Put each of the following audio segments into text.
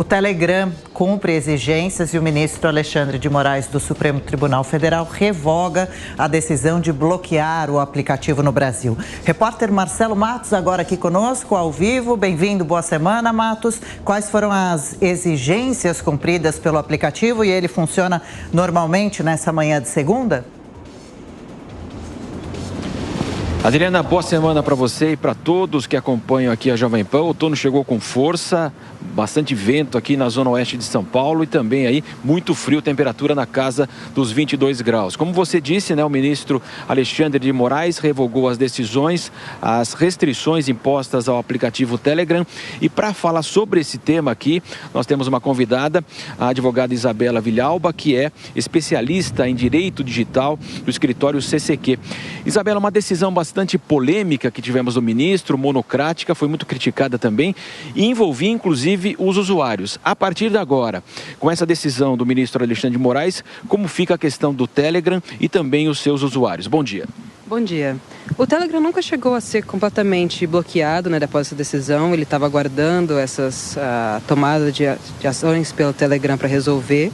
O Telegram cumpre exigências e o ministro Alexandre de Moraes do Supremo Tribunal Federal revoga a decisão de bloquear o aplicativo no Brasil. Repórter Marcelo Matos agora aqui conosco, ao vivo. Bem-vindo, boa semana, Matos. Quais foram as exigências cumpridas pelo aplicativo e ele funciona normalmente nessa manhã de segunda? Adriana, boa semana para você e para todos que acompanham aqui a Jovem Pan. O outono chegou com força, bastante vento aqui na zona oeste de São Paulo e também aí muito frio, temperatura na casa dos 22 graus. Como você disse, né, o ministro Alexandre de Moraes revogou as decisões, as restrições impostas ao aplicativo Telegram. E para falar sobre esse tema aqui, nós temos uma convidada, a advogada Isabela Villalba, que é especialista em direito digital do escritório CCQ. Isabela, uma decisão bastante polêmica que tivemos do ministro, monocrática, foi muito criticada também e envolvia inclusive os usuários. A partir de agora, com essa decisão do ministro Alexandre de Moraes, como fica a questão do Telegram e também os seus usuários? Bom dia. Bom dia. O Telegram nunca chegou a ser completamente bloqueado, né, depois dessa decisão. Ele estava aguardando essas tomadas de ações pelo Telegram para resolver.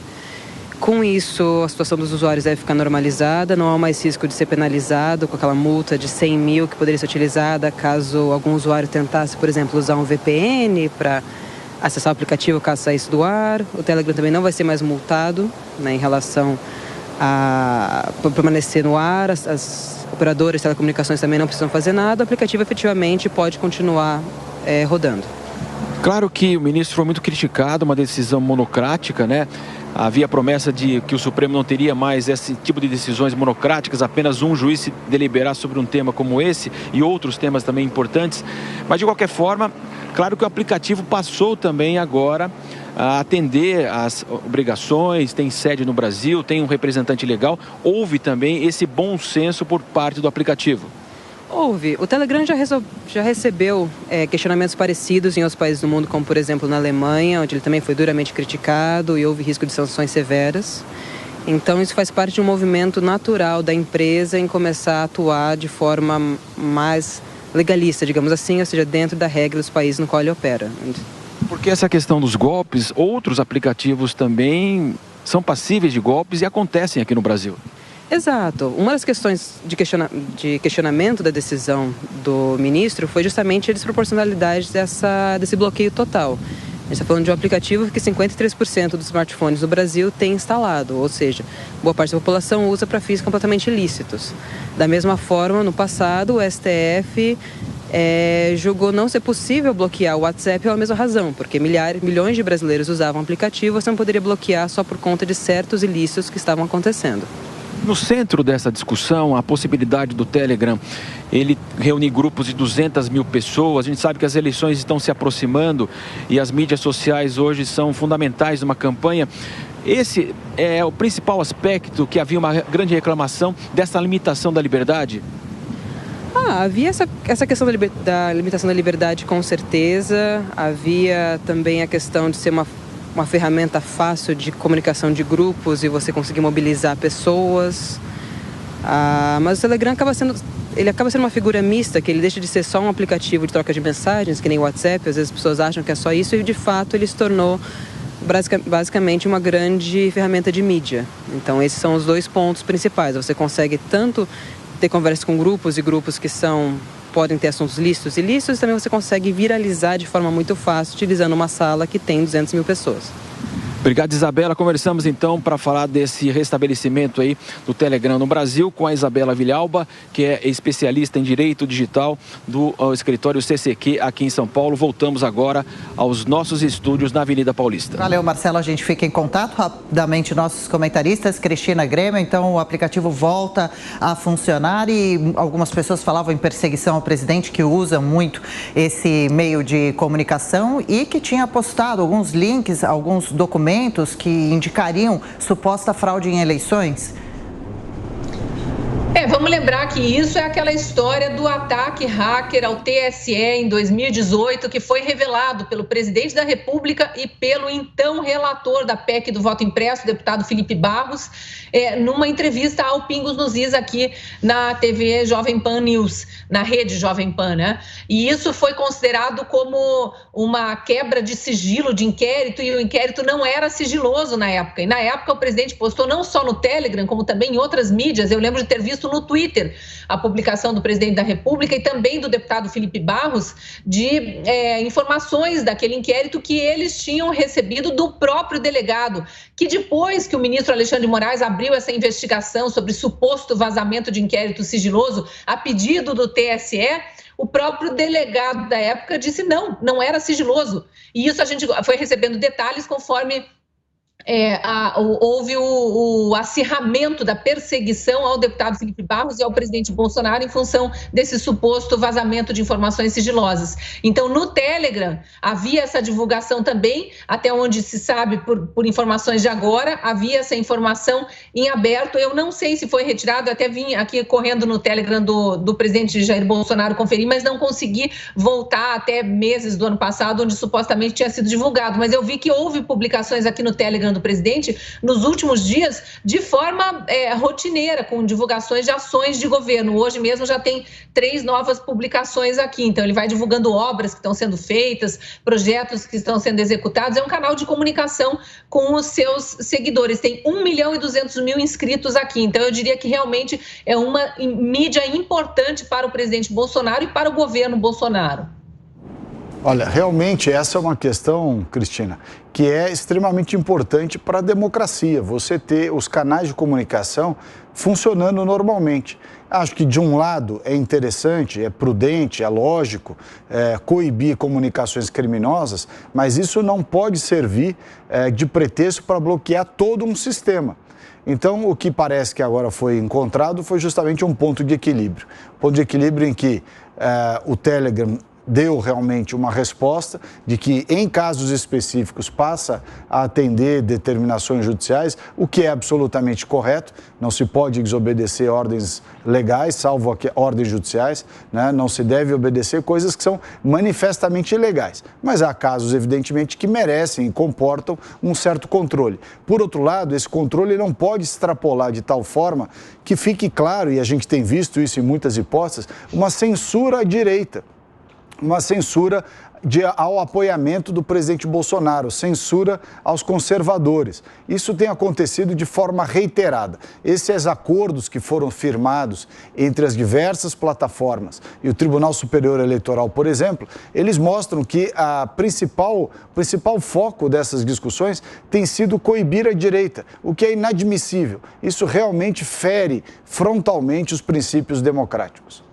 Com isso, a situação dos usuários deve ficar normalizada, não há mais risco de ser penalizado com aquela multa de 100 mil que poderia ser utilizada caso algum usuário tentasse, por exemplo, usar um VPN para acessar o aplicativo caso saísse do ar. O Telegram também não vai ser mais multado, né, em relação a permanecer no ar. As operadoras de telecomunicações também não precisam fazer nada, o aplicativo efetivamente pode continuar rodando. Claro que o ministro foi muito criticado, uma decisão monocrática, né? Havia promessa de que o Supremo não teria mais esse tipo de decisões monocráticas, apenas um juiz se deliberar sobre um tema como esse e outros temas também importantes. Mas, de qualquer forma, claro que o aplicativo passou também agora a atender às obrigações, tem sede no Brasil, tem um representante legal. Houve também esse bom senso por parte do aplicativo. Houve. O Telegram já recebeu questionamentos parecidos em outros países do mundo, como por exemplo na Alemanha, onde ele também foi duramente criticado e houve risco de sanções severas. Então isso faz parte de um movimento natural da empresa em começar a atuar de forma mais legalista, digamos assim, ou seja, dentro da regra dos países no qual ele opera. Porque essa questão dos golpes, outros aplicativos também são passíveis de golpes e acontecem aqui no Brasil. Exato. Uma das questões de questionamento da decisão do ministro foi justamente a desproporcionalidade desse bloqueio total. A gente está falando de um aplicativo que 53% dos smartphones do Brasil tem instalado, ou seja, boa parte da população usa para fins completamente ilícitos. Da mesma forma, no passado, o STF julgou não ser possível bloquear o WhatsApp pela mesma razão, porque milhões de brasileiros usavam o aplicativo, você não poderia bloquear só por conta de certos ilícitos que estavam acontecendo. No centro dessa discussão, a possibilidade do Telegram, ele reunir grupos de 200 mil pessoas. A gente sabe que as eleições estão se aproximando e as mídias sociais hoje são fundamentais numa campanha. Esse é o principal aspecto que havia uma grande reclamação dessa limitação da liberdade? Havia essa questão da limitação da liberdade, com certeza. Havia também a questão de ser uma ferramenta fácil de comunicação de grupos e você conseguir mobilizar pessoas. Mas o Telegram acaba sendo uma figura mista, que ele deixa de ser só um aplicativo de troca de mensagens, que nem o WhatsApp. Às vezes as pessoas acham que é só isso e, de fato, ele se tornou basicamente uma grande ferramenta de mídia. Então, esses são os dois pontos principais. Você consegue tanto ter conversas com grupos e grupos que podem ter assuntos lícitos e ilícitos, e também você consegue viralizar de forma muito fácil utilizando uma sala que tem 200 mil pessoas. Obrigado, Isabela. Conversamos então para falar desse restabelecimento aí do Telegram no Brasil com a Isabela Villalba, que é especialista em direito digital do escritório CCQ aqui em São Paulo. Voltamos agora aos nossos estúdios na Avenida Paulista. Valeu, Marcelo. A gente fica em contato rapidamente, nossos comentaristas. Cristina Grêmio, então o aplicativo volta a funcionar e algumas pessoas falavam em perseguição ao presidente, que usa muito esse meio de comunicação e que tinha postado alguns links, alguns documentos que indicariam suposta fraude em eleições? Vamos lembrar que isso é aquela história do ataque hacker ao TSE em 2018, que foi revelado pelo presidente da República e pelo então relator da PEC do voto impresso, o deputado Felipe Barros, numa entrevista ao Pingos nos Is aqui na TV Jovem Pan News, na rede Jovem Pan, né? E isso foi considerado como uma quebra de sigilo de inquérito, e o inquérito não era sigiloso na época. E na época o presidente postou não só no Telegram, como também em outras mídias. Eu lembro de ter visto no Twitter a publicação do presidente da República e também do deputado Felipe Barros de informações daquele inquérito que eles tinham recebido do próprio delegado, que depois que o ministro Alexandre de Moraes abriu essa investigação sobre suposto vazamento de inquérito sigiloso a pedido do TSE, o próprio delegado da época disse não era sigiloso. E isso a gente foi recebendo detalhes conforme houve o acirramento da perseguição ao deputado Felipe Barros e ao presidente Bolsonaro em função desse suposto vazamento de informações sigilosas. Então, no Telegram, havia essa divulgação também, até onde se sabe por informações de agora, havia essa informação em aberto. Eu não sei se foi retirado, eu até vim aqui correndo no Telegram do presidente Jair Bolsonaro conferir, mas não consegui voltar até meses do ano passado, onde supostamente tinha sido divulgado. Mas eu vi que houve publicações aqui no Telegram do presidente nos últimos dias de forma rotineira, com divulgações de ações de governo. Hoje mesmo já tem 3 novas publicações aqui, então ele vai divulgando obras que estão sendo feitas, projetos que estão sendo executados. É um canal de comunicação com os seus seguidores. Tem 1.200.000 inscritos aqui, então eu diria que realmente é uma mídia importante para o presidente Bolsonaro e para o governo Bolsonaro. Olha, realmente essa é uma questão, Cristina, que é extremamente importante para a democracia, você ter os canais de comunicação funcionando normalmente. Acho que, de um lado, é interessante, é prudente, é lógico coibir comunicações criminosas, mas isso não pode servir de pretexto para bloquear todo um sistema. Então, o que parece que agora foi encontrado foi justamente um ponto de equilíbrio. Ponto de equilíbrio em que o Telegram deu realmente uma resposta de que, em casos específicos, passa a atender determinações judiciais, o que é absolutamente correto. Não se pode desobedecer ordens legais, salvo ordens judiciais, né? Não se deve obedecer coisas que são manifestamente ilegais. Mas há casos, evidentemente, que merecem e comportam um certo controle. Por outro lado, esse controle não pode extrapolar de tal forma que fique claro, e a gente tem visto isso em muitas hipóteses, uma censura à direita. Uma censura ao apoiamento do presidente Bolsonaro, censura aos conservadores. Isso tem acontecido de forma reiterada. Esses acordos que foram firmados entre as diversas plataformas e o Tribunal Superior Eleitoral, por exemplo, eles mostram que o principal foco dessas discussões tem sido coibir a direita, o que é inadmissível. Isso realmente fere frontalmente os princípios democráticos.